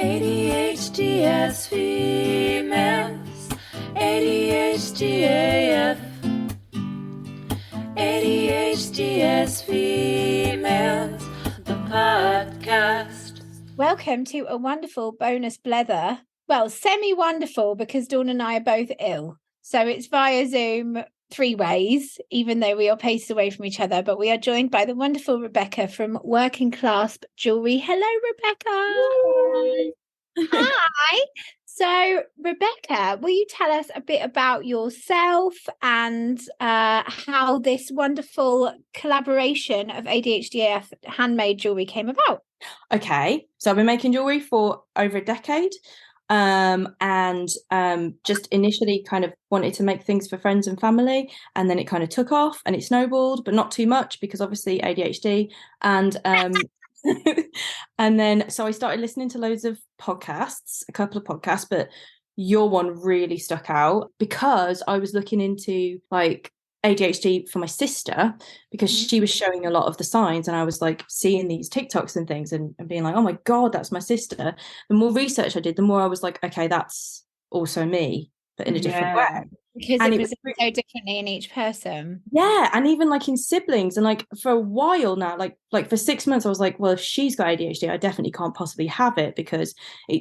ADHD as females, ADHD AF, ADHD as females, the podcast. Welcome to a wonderful bonus blether. Well, semi-wonderful because Dawn and I are both ill. So it's via Zoom 3 ways, even though we are paced away from each other. But we are joined by the wonderful Rebecca from Working Clasp Jewellery. Hello, Rebecca. Hi. So, Rebecca, will you tell us a bit about yourself and how this wonderful collaboration of ADHDF handmade jewellery came about? Okay, so I've been making jewellery for over a decade, and just initially kind of wanted to make things for friends and family, and then it kind of took off and it snowballed, but not too much because obviously ADHD, and and then so I started listening to loads of podcasts, a couple of podcasts, but your one really stuck out because I was looking into like ADHD for my sister because she was showing a lot of the signs, and I was like seeing these TikToks and things and being like, oh my God, that's my sister. The more research I did, the more I was like, okay, that's also me, but in a different way. Because and it was so differently in each person. Yeah, and even like in siblings, and like for a while now, like for 6 months, I was like, well, if she's got ADHD, I definitely can't possibly have it because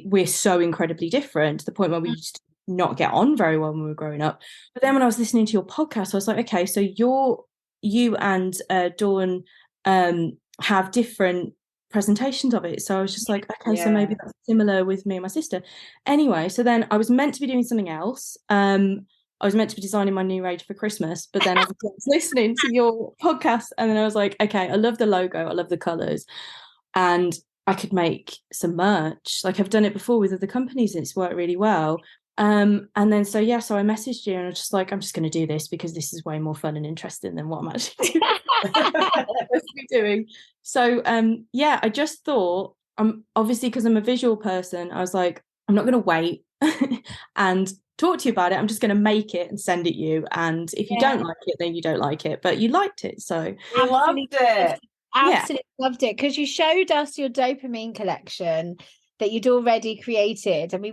we're so incredibly different to the point where we used to not get on very well when we were growing up. But then when I was listening to your podcast, I was like, okay, so you and Dawn have different presentations of it. So I was just like, okay, so maybe that's similar with me and my sister. Anyway, so then I was meant to be doing something else. I was meant to be designing my new range for Christmas, but then I was listening to your podcast, and then I was like, okay, I love the logo, I love the colours, and I could make some merch. Like I've done it before with other companies, and it's worked really well. And then so I messaged you, and I was just like, I'm just going to do this because this is way more fun and interesting than what I'm actually doing. So I just thought, obviously because I'm a visual person, I was like, I'm not going to wait and talk to you about it. I'm just going to make it and send it you, and if you don't like it, then you don't like it, but you liked it, so we loved it. Absolutely loved it, because you showed us your dopamine collection that you'd already created, and we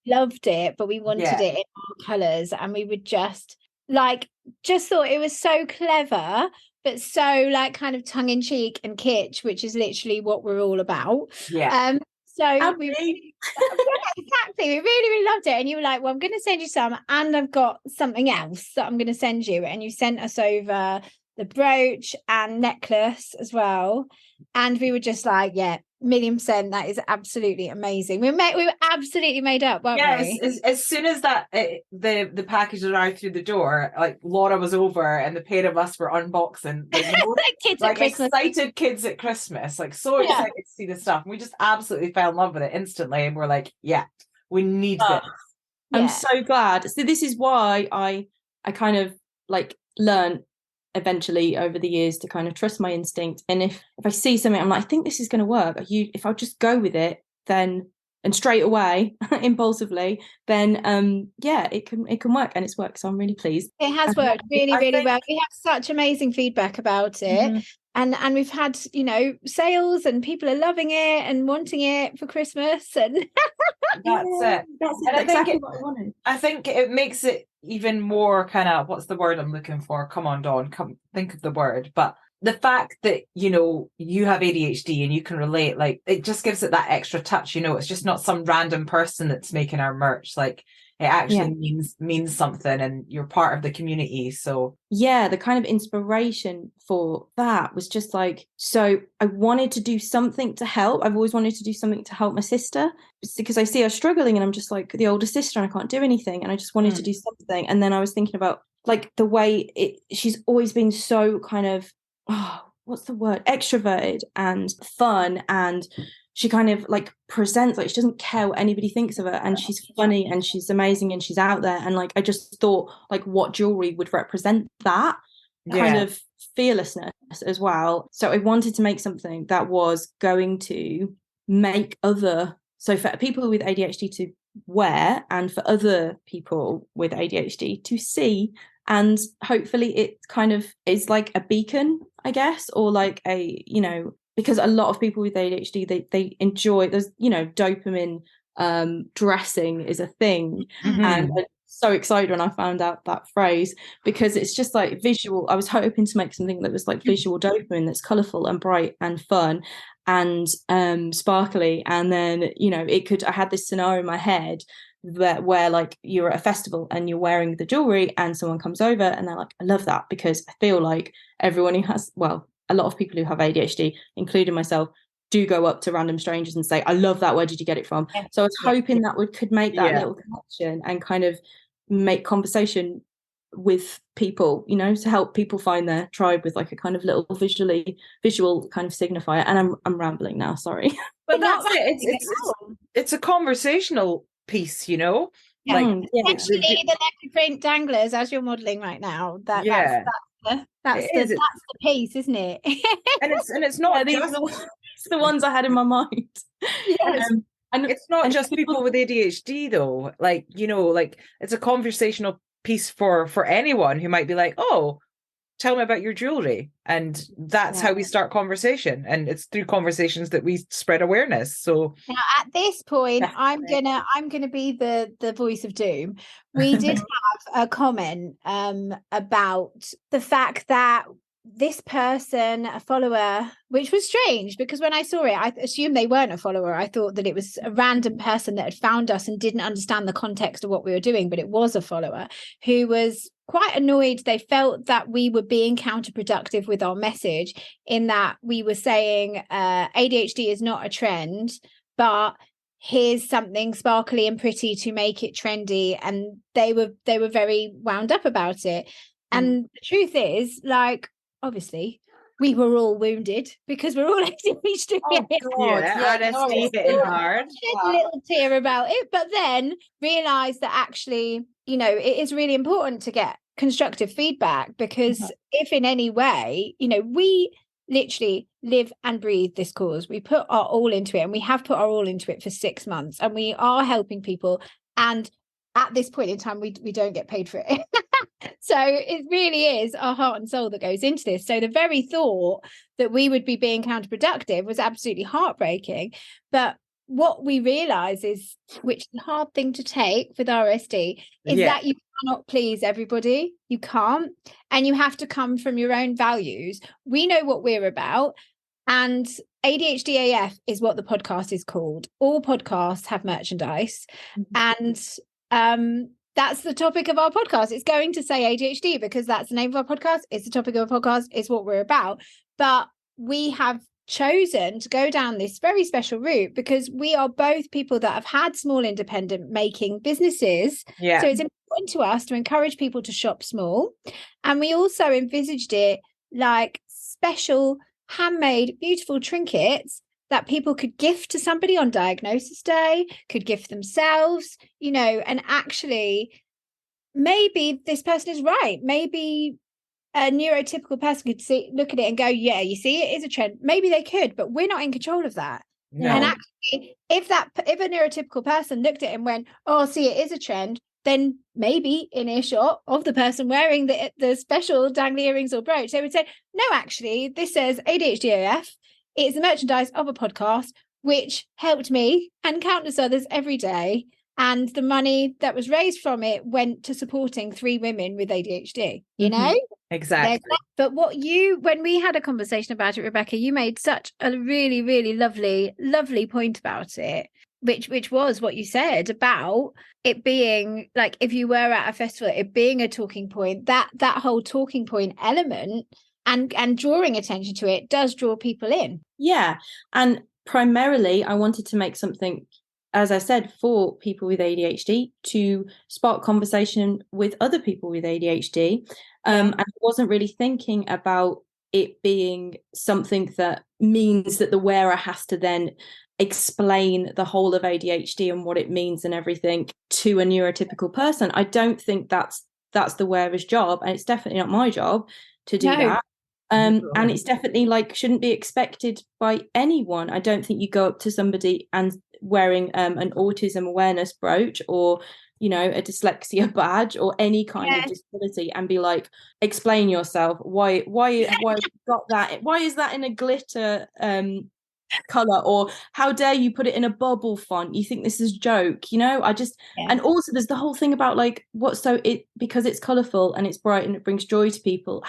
loved it, but we wanted it in our colours, and we would just thought it was so clever, but so like kind of tongue-in-cheek and kitsch, which is literally what we're all about. So we exactly, we really loved it. And you were like, well, I'm going to send you some, and I've got something else that I'm going to send you. And you sent us over the brooch and necklace as well. And we were just like, 1,000,000%, that is absolutely amazing. We were absolutely made up, weren't we? As soon as that the package arrived through the door, like Laura was over and the pair of us were unboxing kids like at Christmas. excited kids at Christmas, like so excited to see the stuff. And we just absolutely fell in love with it instantly, and we're like, we need this. I'm so glad. So this is why I kind of like learned eventually over the years to kind of trust my instinct, and if I see something I'm like, I think this is going to work, if I just go with it, then and straight away impulsively, then it can work, and it's worked, so I'm really pleased. It has worked really well. We have such amazing feedback about it. And we've had, sales, and people are loving it and wanting it for Christmas, and that's it. That's and exactly what I wanted. I think it makes it even more kind of, what's the word I'm looking for? Come on, Dawn, come think of the word. But the fact that, you have ADHD and you can relate, like, it just gives it that extra touch. It's just not some random person that's making our merch. Like, it actually means something, and you're part of the community. So the kind of inspiration for that was just like, so I wanted to do something to help. I've always wanted to do something to help my sister, because I see her struggling, and I'm just like the older sister, and I can't do anything, and I just wanted to do something. And then I was thinking about like the way she's always been so kind of, what's the word, extroverted and fun, and she kind of like presents like she doesn't care what anybody thinks of her, and she's funny and she's amazing and she's out there. And like I just thought like what jewelry would represent that kind of fearlessness as well. So I wanted to make something that was going to make so for people with ADHD to wear, and for other people with ADHD to see, and hopefully it kind of is like a beacon, I guess, or like a because a lot of people with ADHD, they enjoy, there's, you know, dopamine dressing is a thing. And I'm so excited when I found out that phrase, because it's just like visual. I was hoping to make something that was like visual dopamine, that's colourful and bright and fun and sparkly. And then, you know, I had this scenario in my head where like you're at a festival and you're wearing the jewellery and someone comes over and they're like, I love that, because I feel like everyone who has, well, a lot of people who have ADHD, including myself, do go up to random strangers and say, I love that, where did you get it from? So I was hoping that could make that little connection and kind of make conversation with people, you know, to help people find their tribe with like a kind of little visual kind of signifier. And I'm rambling now, sorry. But that's it. It's a conversational piece, you know. Actually, the leopard print danglers, as you're modelling right now, that's the piece, isn't it? and it's not it's the ones I had in my mind. And it's not just people with ADHD though. Like, you know, like it's a conversational piece for anyone who might be like, oh, tell me about your jewelry. And that's how we start conversation. And it's through conversations that we spread awareness. So now at this point, I'm gonna be the voice of doom. We did have a comment about the fact that this person, a follower, which was strange because when I saw it, I assumed they weren't a follower. I thought that it was a random person that had found us and didn't understand the context of what we were doing, but it was a follower who was quite annoyed. They felt that we were being counterproductive with our message, in that we were saying ADHD is not a trend, but here's something sparkly and pretty to make it trendy. And they were very wound up about it. And the truth is, like, obviously we were all wounded because we're all ADHD. Hitting hard. A little tear about it, but then realised that actually, you know, it is really important to get constructive feedback, because if in any way, you know, we literally live and breathe this cause. We put our all into it, and we have put our all into it for 6 months, and we are helping people. And at this point in time, we don't get paid for it. So it really is our heart and soul that goes into this. So the very thought that we would be being counterproductive was absolutely heartbreaking. But what we realize is, which is a hard thing to take with RSD, is that you cannot please everybody. You can't. And you have to come from your own values. We know what we're about. And ADHD AF is what the podcast is called. All podcasts have merchandise. And that's the topic of our podcast. It's going to say ADHD because that's the name of our podcast. It's the topic of our podcast. It's what we're about. But we have chosen to go down this very special route because we are both people that have had small independent making businesses. So it's important to us to encourage people to shop small. And we also envisaged it like special handmade beautiful trinkets that people could gift to somebody on diagnosis day, could gift themselves, you know, and actually maybe this person is right. Maybe a neurotypical person could look at it and go, yeah, you see, it is a trend. Maybe they could, but we're not in control of that. No. And actually, if a neurotypical person looked at it and went, oh, see, it is a trend, then maybe in earshot of the person wearing the special dangly earrings or brooch, they would say, no, actually, this says ADHD AF. It's the merchandise of a podcast, which helped me and countless others every day. And the money that was raised from it went to supporting 3 women with ADHD, you know? Exactly. But when we had a conversation about it, Rebecca, you made such a really, really lovely point about it, which was what you said about it being like, if you were at a festival, it being a talking point, that whole talking point element and drawing attention to it does draw people in. Yeah. And primarily I wanted to make something, as I said, for people with ADHD to spark conversation with other people with ADHD. And I wasn't really thinking about it being something that means that the wearer has to then explain the whole of ADHD and what it means and everything to a neurotypical person. I don't think that's the wearer's job, and it's definitely not my job to do that. And it's definitely shouldn't be expected by anyone. I don't think you go up to somebody and wearing an autism awareness brooch or you know, a dyslexia badge or any kind of disability and be like, explain yourself, why you got that, why is that in a glitter color, or how dare you put it in a bubble font, you think this is a joke, you know? And also there's the whole thing about like because it's colorful and it's bright and it brings joy to people,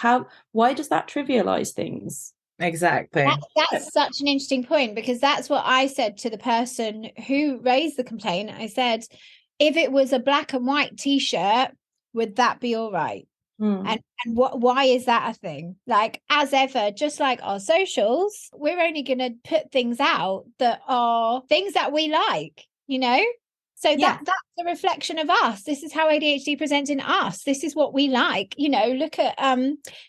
why does that trivialize things? Exactly. That's such an interesting point, because that's what I said to the person who raised the complaint. I said, if it was a black and white t-shirt, would that be all right? And why is that a thing? Like, as ever, just like our socials, we're only going to put things out that are things that we like, you know? So that's a reflection of us. This is how ADHD presents in us. This is what we like. You know, look at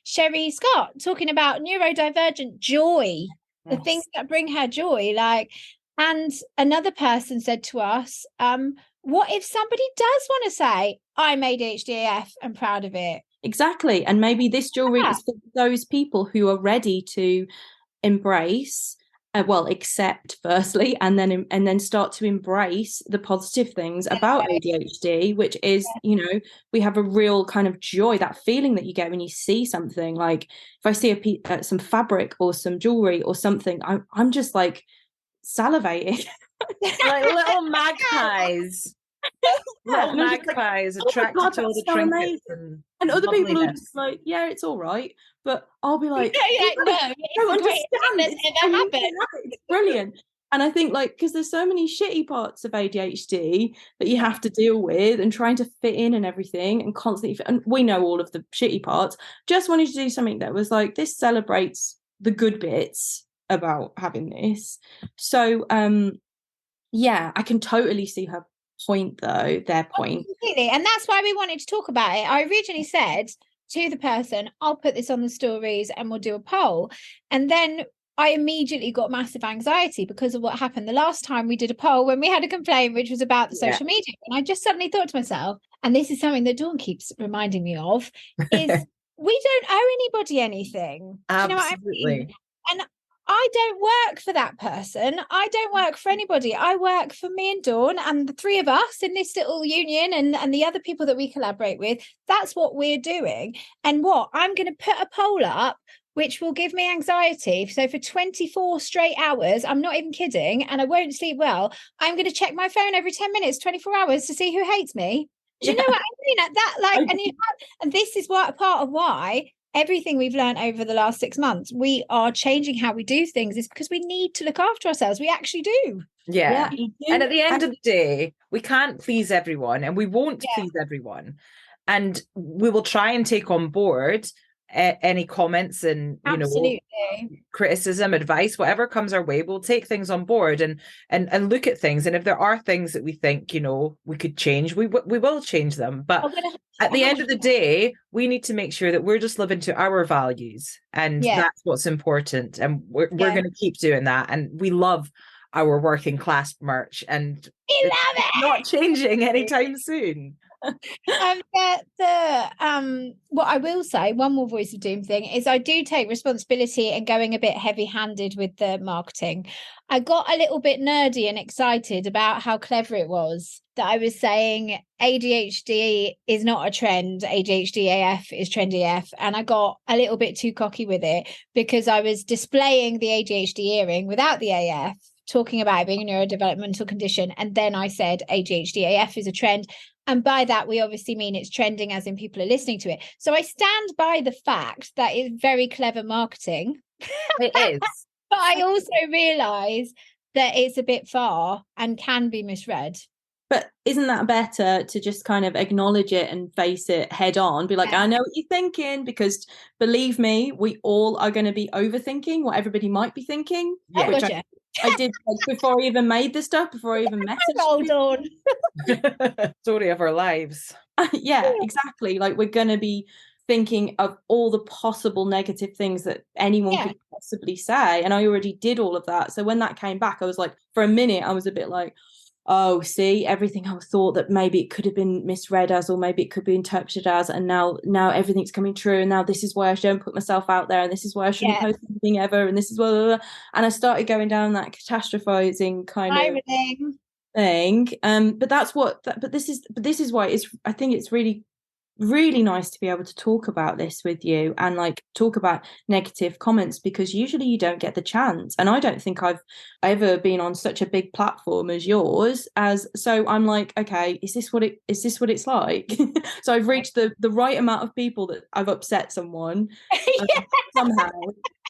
Sherry Scott talking about neurodivergent joy, the things that bring her joy. Like, and another person said to us, what if somebody does want to say, I'm ADHD AF and proud of it? Exactly. And maybe this jewelry is for those people who are ready to embrace, accept firstly, and then start to embrace the positive things about ADHD, which is, you know, we have a real kind of joy, that feeling that you get when you see something. Like if I see some fabric or some jewelry or something, I'm just like salivating. Like little magpies. Little magpies attracted to all the trinkets and other people are just like, yeah, it's all right, but I'll be like, it's brilliant. And I think like, because there's so many shitty parts of ADHD that you have to deal with and trying to fit in and everything and constantly and we know all of the shitty parts. Just wanted to do something that was like, this celebrates the good bits about having this. So I can totally see her point, though, their point. Completely. And that's why we wanted to talk about it. I originally said to the person, I'll put this on the stories and we'll do a poll. And then I immediately got massive anxiety because of what happened the last time we did a poll when we had a complaint, which was about the social media. And I just suddenly thought to myself, and this is something that Dawn keeps reminding me of, is we don't owe anybody anything. Absolutely. Do you know what I mean? And I don't work for that person. I don't work for anybody. I work for me and Dawn and the three of us in this little union and the other people that we collaborate with. That's what we're doing. And I'm going to put a poll up, which will give me anxiety. So for 24 straight hours, I'm not even kidding, and I won't sleep well, I'm going to check my phone every 10 minutes, 24 hours to see who hates me. Do you know what I mean? And this is part of why everything we've learned over the last 6 months, we are changing how we do things, is because we need to look after ourselves. We actually do. Yeah. And at the end of the day, we can't please everyone and we won't please everyone. And we will try and take on board any comments and, you know, criticism, advice, whatever comes our way. We'll take things on board and look at things. And if there are things that we think, you know, we could change, we will change them. But at the end of the day, we need to make sure that we're just living to our values, and that's what's important. And we're going to keep doing that. And we love our working Clasp merch, and it's not changing anytime soon. What I will say, one more voice of doom thing, is I do take responsibility and going a bit heavy-handed with the marketing. I got a little bit nerdy and excited about how clever it was that I was saying ADHD is not a trend, ADHD AF is trendy AF, and I got a little bit too cocky with it because I was displaying the ADHD earring without the AF, talking about it being a neurodevelopmental condition, and then I said ADHD AF is a trend. And by that, we obviously mean it's trending, as in people are listening to it. So I stand by the fact that it's very clever marketing. It is. But I also realise that it's a bit far and can be misread. But isn't that better to just kind of acknowledge it and face it head on? Be like, I know what you're thinking, because believe me, we all are going to be overthinking what everybody might be thinking. Yeah. Which I did before I even made this stuff, before I even messaged. Hold on. Story of our lives. Yeah, exactly. Like, we're going to be thinking of all the possible negative things that anyone could possibly say. And I already did all of that. So when that came back, I was like, for a minute, I was a bit like, oh, see, everything I thought that maybe it could have been misread as, or maybe it could be interpreted as, and now everything's coming true, and now this is why I shouldn't put myself out there, and this is why I shouldn't post anything ever, and this is blah, blah, blah. And I started going down that catastrophizing kind of thing. But this is why I think it's really, really nice to be able to talk about this with you and like talk about negative comments, because usually you don't get the chance, and I don't think I've ever been on such a big platform as yours. So I'm like, okay, is this what it's like? So I've reached the right amount of people that I've upset someone somehow,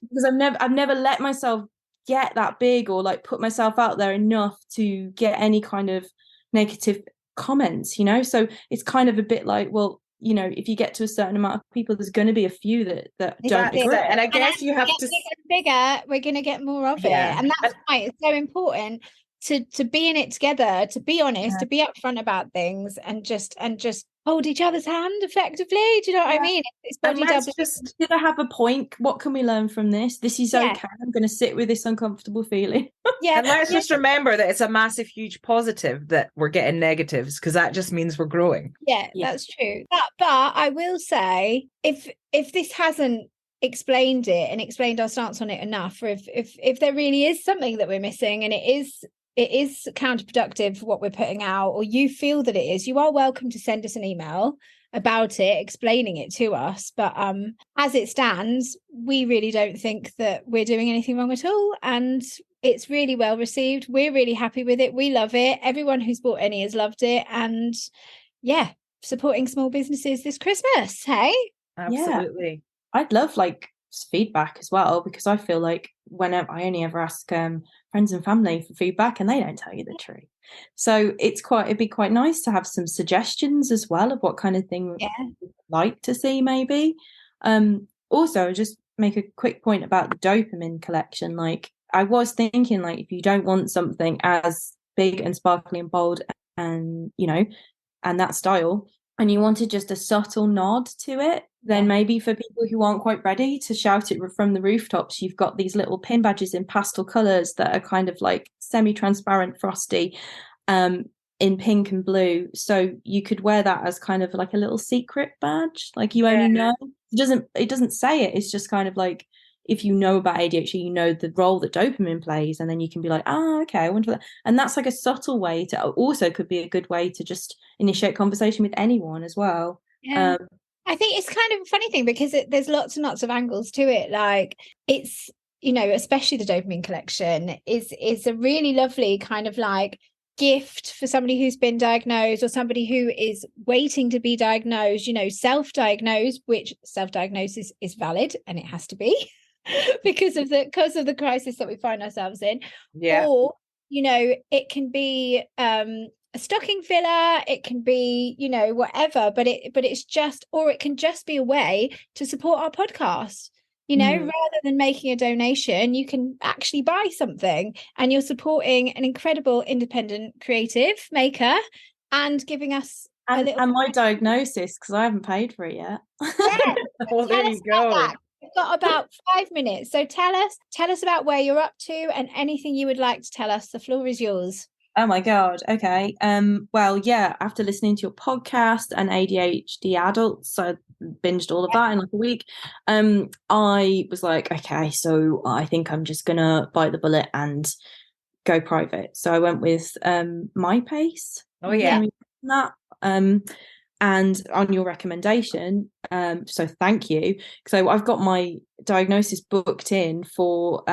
because I've never let myself get that big or like put myself out there enough to get any kind of negative comments, so it's kind of a bit like, well, if you get to a certain amount of people, there's going to be a few that don't agree. And I guess you have to bigger, we're going to get more of it, and that's why it's so important to be in it together, to be honest, to be upfront about things, and just hold each other's hand effectively. Do you know what I mean? It's body double. Did I have a point? What can we learn from this? This is okay. I'm going to sit with this uncomfortable feeling. And let's just remember that it's a massive, huge positive that we're getting negatives, because that just means we're growing. Yeah, that's true. But I will say, if this hasn't explained it and explained our stance on it enough, or if there really is something that we're missing and it is counterproductive what we're putting out, or you feel that it is, you are welcome to send us an email about it, explaining it to us. But as it stands, we really don't think that we're doing anything wrong at all, and it's really well received. We're really happy with it. We love it. Everyone who's bought any has loved it. And supporting small businesses this Christmas. Hey, absolutely. I'd love like feedback as well, because I feel like whenever I only ever ask friends and family for feedback, and they don't tell you the truth. So it'd be quite nice to have some suggestions as well of what kind of thing you'd like to see, maybe. Also, just make a quick point about the dopamine collection. Like, I was thinking, like, if you don't want something as big and sparkly and bold and and that style, and you wanted just a subtle nod to it, then maybe for people who aren't quite ready to shout it from the rooftops, you've got these little pin badges in pastel colours that are kind of like semi-transparent, frosty, in pink and blue. So you could wear that as kind of like a little secret badge, like you only know. It doesn't say it. It's just kind of like, if you know about ADHD, you know the role that dopamine plays, and then you can be like, okay, I wonder that. And that's like a subtle way to, also could be a good way to just initiate conversation with anyone as well. I think it's kind of a funny thing, because there's lots and lots of angles to it. Like, it's, especially the dopamine collection is a really lovely kind of like gift for somebody who's been diagnosed, or somebody who is waiting to be diagnosed, self-diagnosed, which self-diagnosis is valid, and it has to be because of the crisis that we find ourselves in. Or it can be a stocking filler, it can be whatever, but it's just, or it can just be a way to support our podcast. Rather than making a donation, you can actually buy something, and you're supporting an incredible independent creative maker and giving us and my diagnosis, because I haven't paid for it yet. Well, there you go. We've got about 5 minutes, so tell us about where you're up to and anything you would like to tell us. The floor is yours. Oh my God. Okay. Well, after listening to your podcast and ADHD adults, I binged all of that in like a week. I was like, okay, so I think I'm just gonna bite the bullet and go private. So I went with MyPace. Oh yeah. That and on your recommendation, so thank you. So I've got my diagnosis booked in for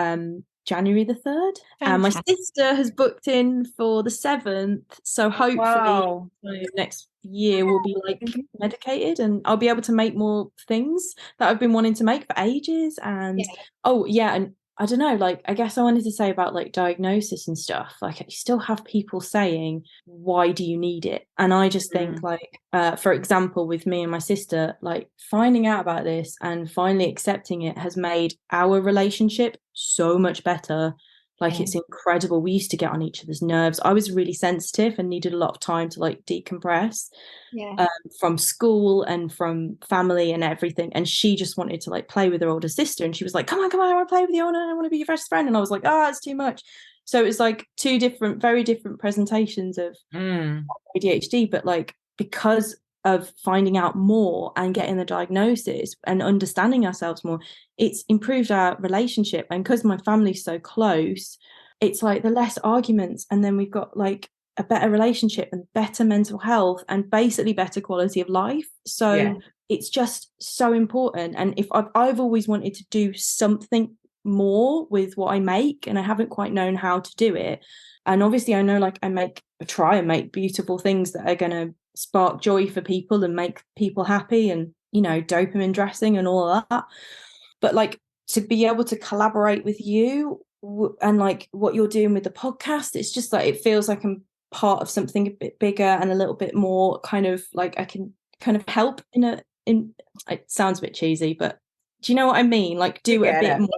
January the 3rd, and my sister has booked in for the 7th, so hopefully next year we'll be like medicated, and I'll be able to make more things that I've been wanting to make for ages. And and I don't know, like, I guess I wanted to say about like diagnosis and stuff, like you still have people saying, why do you need it? And I just think like, for example, with me and my sister, like finding out about this and finally accepting it has made our relationship so much better. Like it's incredible. We used to get on each other's nerves. I was really sensitive and needed a lot of time to like decompress from school and from family and everything. And she just wanted to like play with her older sister. And she was like, come on, I want to play with you. I want to be your best friend. And I was like, it's too much. So it was like two very different presentations of ADHD. But like, because of finding out more and getting the diagnosis and understanding ourselves more, it's improved our relationship. And because my family's so close, it's like the less arguments, and then we've got like a better relationship and better mental health and basically better quality of life. So it's just so important. And if I've always wanted to do something more with what I make, and I haven't quite known how to do it. And obviously I know, like, I try and make beautiful things that are going to spark joy for people and make people happy, and, you know, dopamine dressing and all of that. But like, to be able to collaborate with you and like what you're doing with the podcast, it's just like, it feels like I'm part of something a bit bigger and a little bit more kind of like I can kind of help in it sounds a bit cheesy, but do you know what I mean? Like, do a bit more.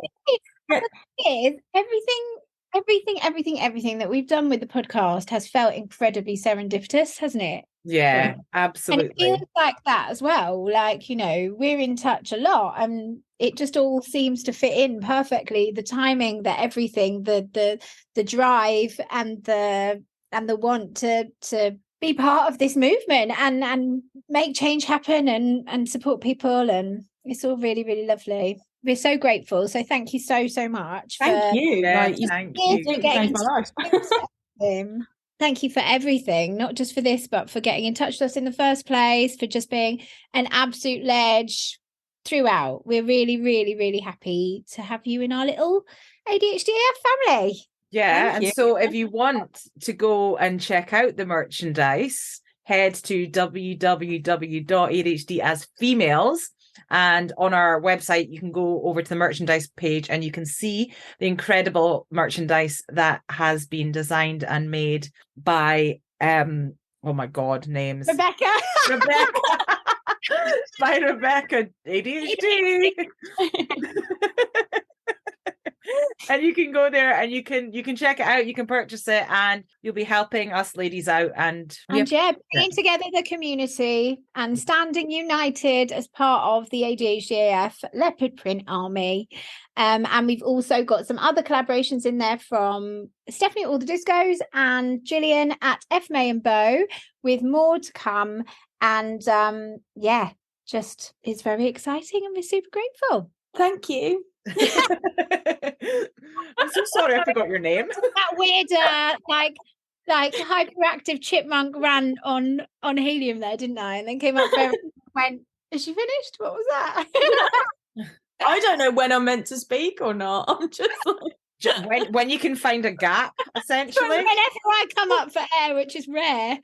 Everything that we've done with the podcast has felt incredibly serendipitous, hasn't it? Yeah, absolutely. And it feels like that as well. Like, you know, we're in touch a lot, and it just all seems to fit in perfectly. The timing, the everything, the drive, and the want to be part of this movement and make change happen and support people, and it's all really, really lovely. We're so grateful. So thank you so much. Thank you. Thank you. Changed my life. Thank you for everything, not just for this, but for getting in touch with us in the first place, for just being an absolute ledge throughout. We're really, really, really happy to have you in our little ADHDF family. Yeah, Thank and you. so if you want to go and check out the merchandise, head to www.ADHDasfemales, and on our website you can go over to the merchandise page and you can see the incredible merchandise that has been designed and made by oh my god, names. Rebecca. By Rebecca ADHD. And you can go there and you can check it out, you can purchase it, and you'll be helping us ladies out and bringing together the community and standing united as part of the ADHDAF Leopard Print Army. And we've also got some other collaborations in there from Stephanie at All the Discos and Gillian at F May and Bow, with more to come. And just it's very exciting, and we're super grateful. Thank you. I'm so sorry I forgot your name. That weird like hyperactive chipmunk ran on helium there, didn't I? And then came up there and went, is she finished? What was that? I don't know when I'm meant to speak or not. I'm just like, when you can find a gap, essentially. Whenever I come up for air, which is rare.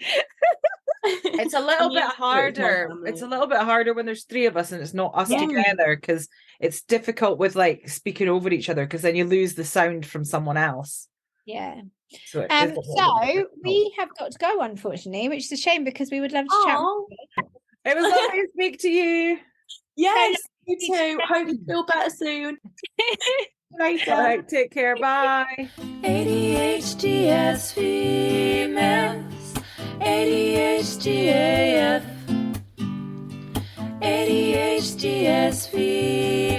It's a little bit harder. It's a little bit harder when there's three of us and it's not us together, because it's difficult with like speaking over each other, because then you lose the sound from someone else. Yeah. So we have got to go, unfortunately, which is a shame, because we would love to chat with you. It was lovely to speak to you. Yes, you too. Hope you feel better soon. Later. All right, take care. Bye. ADHDs females, ADHDAF, ADHDs females.